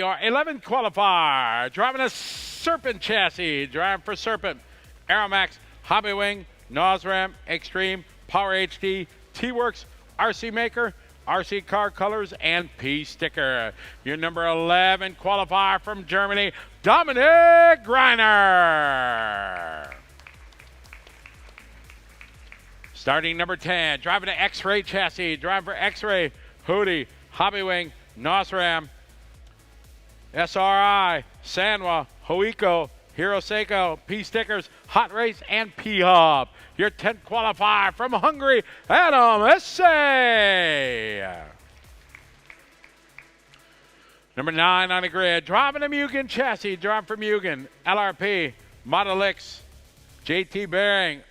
Our 11th qualifier, driving a Serpent chassis, driving for Serpent, Aeromax, Hobby Wing, Nosram, Extreme, Power HD, T-Works, RC Maker, RC Car Colors, and P-Sticker. Your number 11 qualifier from Germany, Dominic Greiner. Starting number 10, driving an X-Ray chassis, driving for X-Ray, Hootie, Hobby Wing, Nosram, SRI, Sanwa, Hoiko, Hiroseiko, P-Stickers, Hot Race, and P-Hub. Your 10th qualifier from Hungary, Adam Essay. Number 9 on the grid, driving a Mugen chassis, driving for Mugen, LRP, Model X, JT Bearing,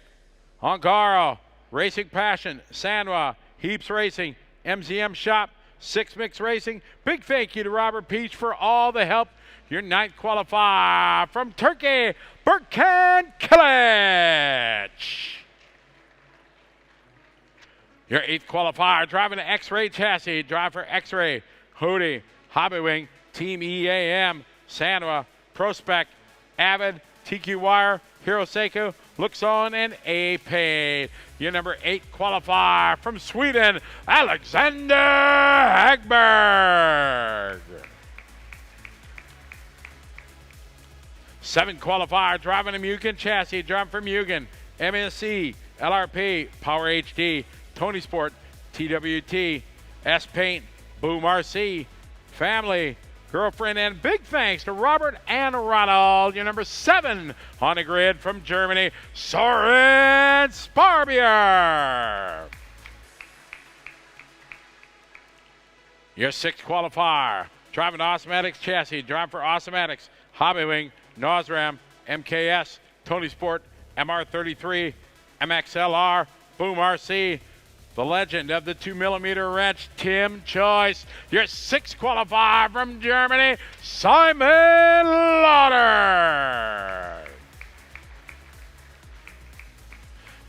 Hongaro, Racing Passion, Sanwa, Heaps Racing, MZM Shop, Six Mix Racing. Big thank you to Robert Peach for all the help. Your 9th qualifier from Turkey, Berkan Kilic. Your 8th qualifier driving an X-Ray chassis, drive for X-Ray, Hootie, Hobby Wing, Team EAM, Sanwa, Prospect, Avid, TQ Wire, Hiroseiko, Luxon, and A-Paid. Your number 8 qualifier from Sweden, Alexander Hagberg. 7 qualifier driving a Mugen chassis, driving for Mugen, MSC, LRP, Power HD, Tony Sport, TWT, S-Paint, Boom RC, Family, Girlfriend, and big thanks to Robert and Ronald. Your number 7 on the grid from Germany, Soren Sparbier. Your 6th qualifier, driving Awesomatics chassis, driving for Awesomatics, Hobby Wing, Nosram, MKS, Tony Sport, MR33, MXLR, Boom RC, the legend of the 2mm wrench, Tim Choice. Your 6th qualifier from Germany, Simon Lauder.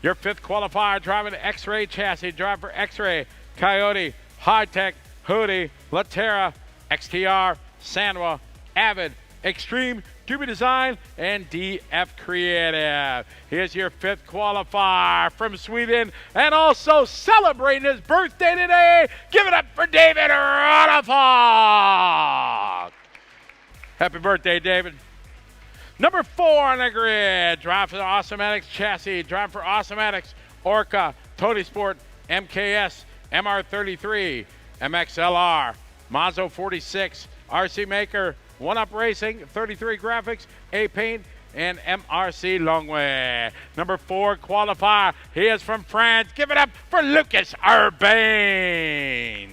Your 5th qualifier driving an X-Ray chassis, driving for X-Ray, Coyote, High Tech, Hootie, Latera, XTR, Sanwa, Avid, Extreme, Doobie Design, and DF Creative. Here's your 5th qualifier from Sweden, and also celebrating his birthday today. Give it up for David Rodafog. Happy birthday, David. Number 4 on the grid, drive for the Awesomatics chassis, drive for Awesomatics, Orca, Tony Sport, MKS, MR33, MXLR, Mazo 46, RC Maker, One Up Racing, 33 Graphics, A-Paint, and MRC Longway. Number 4 qualifier, he is from France. Give it up for Lucas Urbain.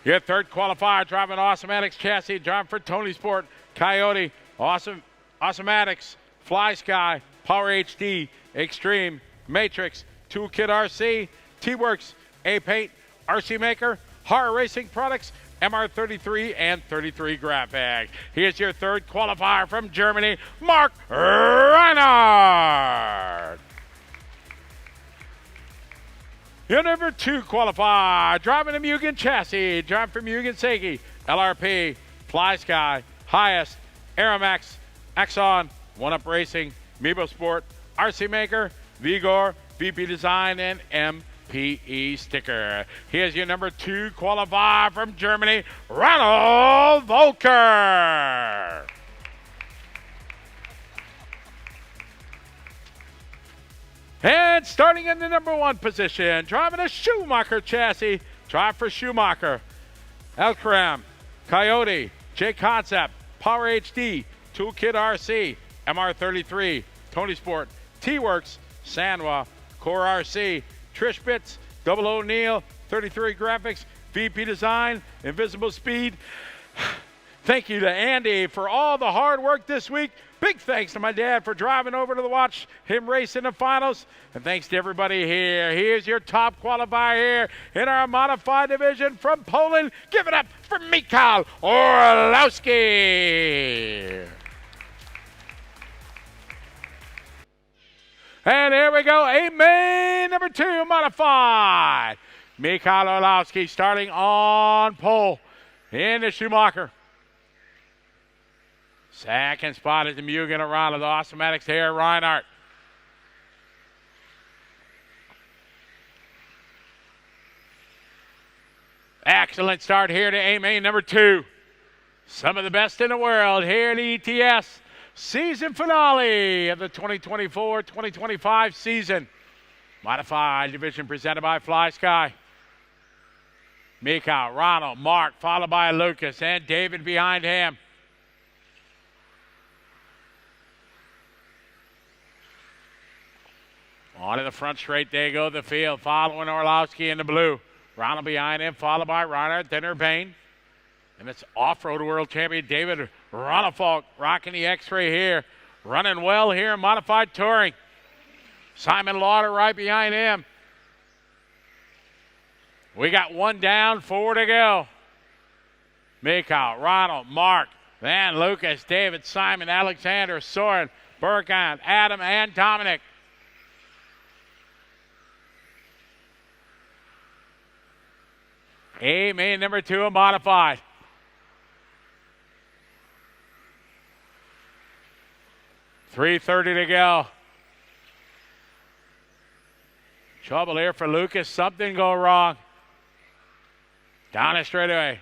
Your 3rd qualifier, driving Awesomatics chassis, driving for Tony Sport, Coyote, Awesomatics, FlySky, Power HD, Extreme, Matrix, Toolkit RC, T-Works, A-Paint, RC Maker, Horror Racing Products, MR33 and 33 Graphic. Here's your 3rd qualifier from Germany, Mark Reinhardt. Your number 2 qualifier, driving a Mugen chassis, driving for Mugen Seiki, LRP, FlySky, Highest, Aeromax, Axon, One Up Racing, Mebo Sport, RC Maker, Vigor, VP Design, and MPE Sticker. Here's your number 2 qualifier from Germany, Ronald Volker. And starting in the number 1 position, driving a Schumacher chassis, drive for Schumacher, Elkram, Coyote, J-Concept, Power HD, Toolkit RC, MR33, Tony Sport, T-Works, Sanwa, Core RC, Trish Bits, Double O'Neill, 33 Graphics, VP Design, Invisible Speed. Thank you to Andy for all the hard work this week. Big thanks to my dad for driving over to watch him race in the finals. And thanks to everybody here. Here's your top qualifier here in our modified division from Poland. Give it up for Mikhail Orlowski. And here we go, a main number 2 modified. Mikhail Orlowski starting on pole. into Schumacher. Second spot is the Mugen around the Automatics here, Reinhardt. Excellent start here to A-Main number 2. Some of the best in the world here at ETS. Season finale of the 2024-2025 season. Modified division presented by FlySky. Mika, Ronald, Mark, followed by Lucas, and David behind him. On to the front straight, they go the field, following Orlowski in the blue. Ronald behind him, followed by Reinhardt, then Urbane. And it's off-road world champion David Ronafalk rocking the X-ray here. Running well here in modified touring. Simon Lauder right behind him. We got 1 down, 4 to go. Mika, Ronald, Mark, Van, Lucas, David, Simon, Alexander, Soren, Burkhan, Adam, and Dominic. A-Main number 2 modified. .330 to go. Trouble here for Lucas. Something go wrong. Down it straightaway.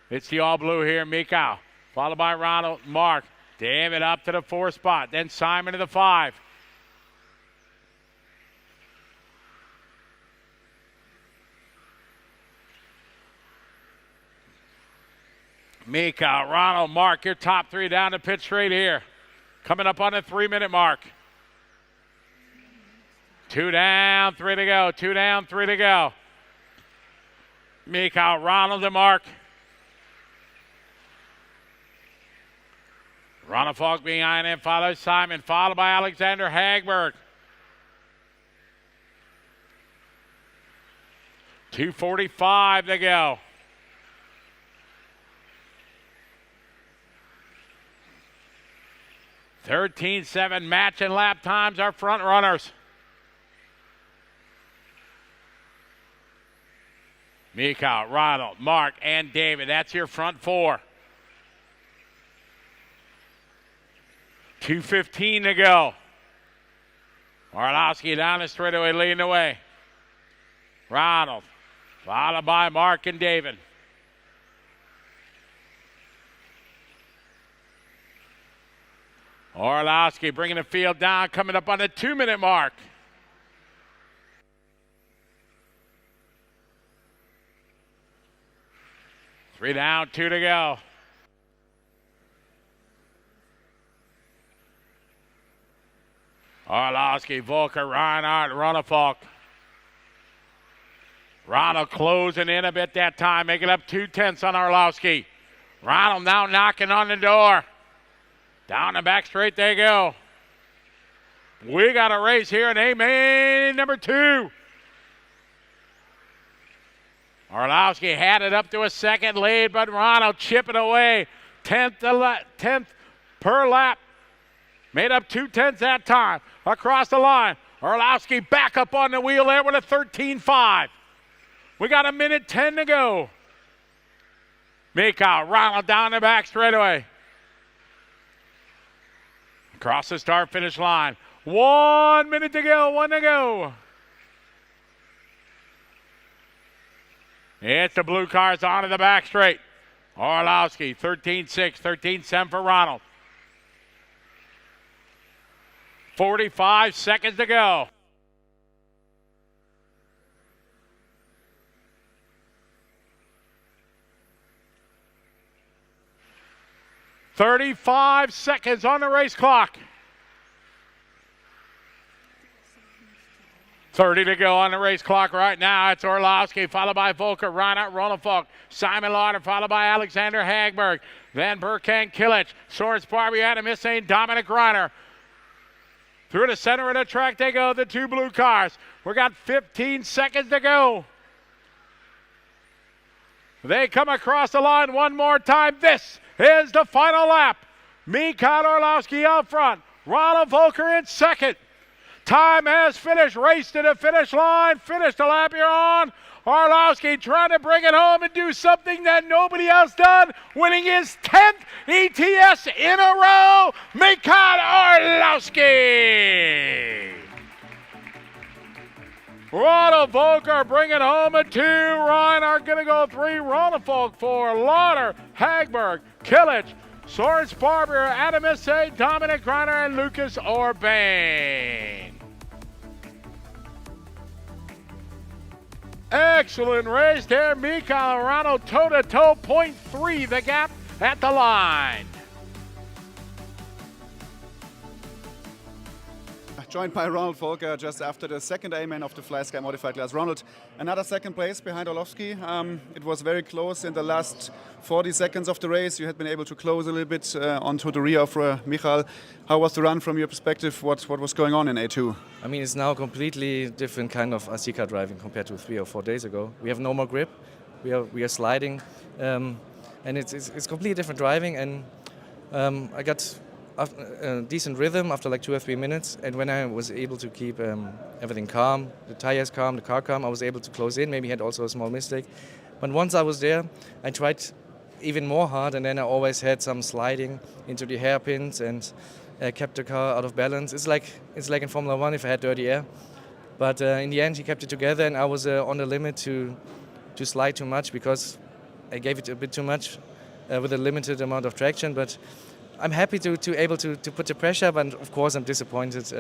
It's the all blue here. Mika, followed by Ronald, Mark, David up to the 4 spot. Then Simon to the 5. Mika, Ronald, Mark, your top 3 down the pit straight here. Coming up on the 3-minute mark. 2 down, 3 to go. 2 down, 3 to go. Mika, Ronald, and Mark. Ronald Falk behind him, follows Simon, followed by Alexander Hagberg. 2:45 to go. 13-7 match and lap times, our front runners. Mika, Ronald, Mark, and David. That's your front 4. 2:15 to go. Orlowski down the straightaway leading the way. Ronald, followed by Mark and David. Orlowski bringing the field down, coming up on the 2-minute mark. Three down, 2 to go. Orlowski, Volker, Reinhardt, Ronafalk. Ronald closing in a bit that time, making up 2/10 on Orlowski. Ronald now knocking on the door. Down the back straight they go. We got a race here in A-Main number 2. Orlowski had it up to a second lead, but Ronald chipping away. 10th per lap. Made up 2/10 that time. Across the line. Orlowski back up on the wheel there with a 13.5. We got 1:10 to go. Mika, Ronald down the back straightaway. Across the start-finish line. 1 minute to go, 1 to go. It's the blue cars onto the back straight. Orlowski, 13.6, 13.7 for Ronald. 45 seconds to go. .35 seconds on the race clock. 30 to go on the race clock right now. It's Orlowski, followed by Volker, Reinhardt, Ronafalk, Simon Lauder, followed by Alexander Hagberg, then Burkhan Kilic, Soren Barbie, Adam Hissane, Dominic Reiner. Through the center of the track they go, the 2 blue cars. We got 15 seconds to go. They come across the line one more time. This is the final lap. Mika Orlowski out front. Ronald Volker in second. Time has finished. Race to the finish line. Finish the lap you're on. Orlowski trying to bring it home and do something that nobody else done, winning his 10th ETS in a row, Mikhail Orlowski. Ronald Volker bringing home a 2. Ryan are going to go 3. Ronald Volk 4. Lauder, Hagberg, Killich, Sorensen Barber, Adam Isse, Dominic Greiner, and Lucas Orbain. Excellent race there. Mikhail and Ronald toe-to-toe, 0.3 the gap at the line. Joined by Ronald Volker just after the second A-main of the FlySky modified class. Ronald, another second place behind Orlowski. It was very close in the last 40 seconds of the race. You had been able to close a little bit onto the rear of Michael. How was the run from your perspective? What was going on in A2? I mean, it's now completely different kind of RC car driving compared to 3 or 4 days ago. We have no more grip. We are sliding, and it's completely different driving. And I got a decent rhythm after like 2 or 3 minutes, and when I was able to keep everything calm, the tires calm, the car calm, I was able to close in. Maybe had also a small mistake, but once I was there, I tried even more hard, and then I always had some sliding into the hairpins and kept the car out of balance. It's like in Formula 1 if I had dirty air, but in the end he kept it together, and I was on the limit to slide too much because I gave it a bit too much with a limited amount of traction, but I'm happy to able to put the pressure, but of course I'm disappointed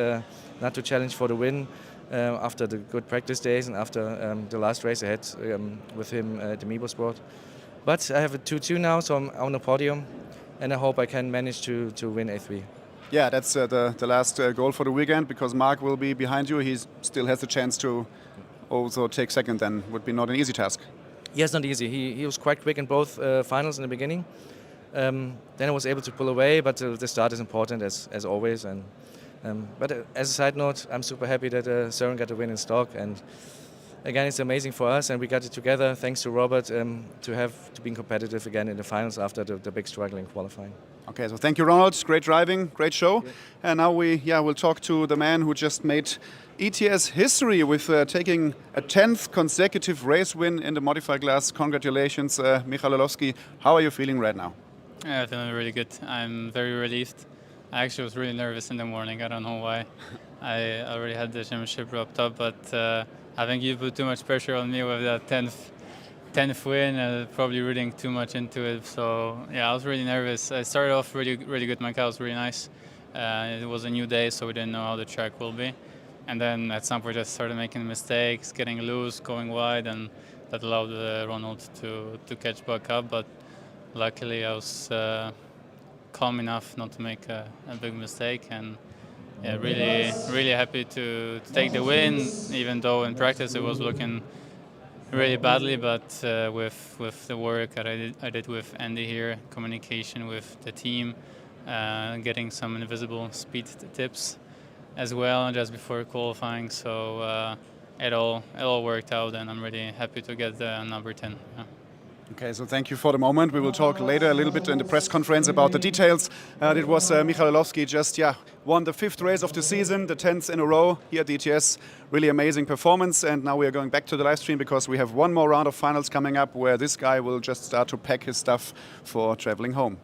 not to challenge for the win after the good practice days and after the last race I had with him at the Mibo Sport. But I have a 2-2 now, so I'm on the podium, and I hope I can manage to win A3. Yeah, that's the last goal for the weekend, because Mark will be behind you. He still has the chance to also take second, then would be not an easy task. Yes, not easy. He was quite quick in both finals in the beginning. Then I was able to pull away, but the start is important as always. And but as a side note, I'm super happy that Søren got the win in stock, and again it's amazing for us, and we got it together thanks to Robert to be competitive again in the finals after the big struggle in qualifying. Okay, so thank you, Ronald. Great driving, great show. Yeah. And now we'll talk to the man who just made ETS history with taking a 10th consecutive race win in the modified class. Congratulations, Mikhail Orlowski. How are you feeling right now? Yeah, I'm feeling really good. I'm very relieved. I actually was really nervous in the morning. I don't know why. I already had the championship wrapped up, but I think you put too much pressure on me with that 10th win, probably reading too much into it. So yeah, I was really nervous. I started off really good. My car was really nice. It was a new day, so we didn't know how the track will be. And then at some point I started making mistakes, getting loose, going wide, and that allowed Ronald to catch back up. But luckily I was calm enough not to make a big mistake, and yeah, really happy to take the win, even though in practice it was looking really badly. But with the work that I did with Andy here, communication with the team, getting some invisible speed tips as well just before qualifying, so it all worked out, and I'm really happy to get the number 10. Yeah. Okay, so thank you for the moment. We will talk later a little bit in the press conference about the details. It was Mikhail Orlowski just won the 5th race of the season, the 10th in a row here at the ETS. Really amazing performance, and now we are going back to the live stream because we have one more round of finals coming up where this guy will just start to pack his stuff for traveling home.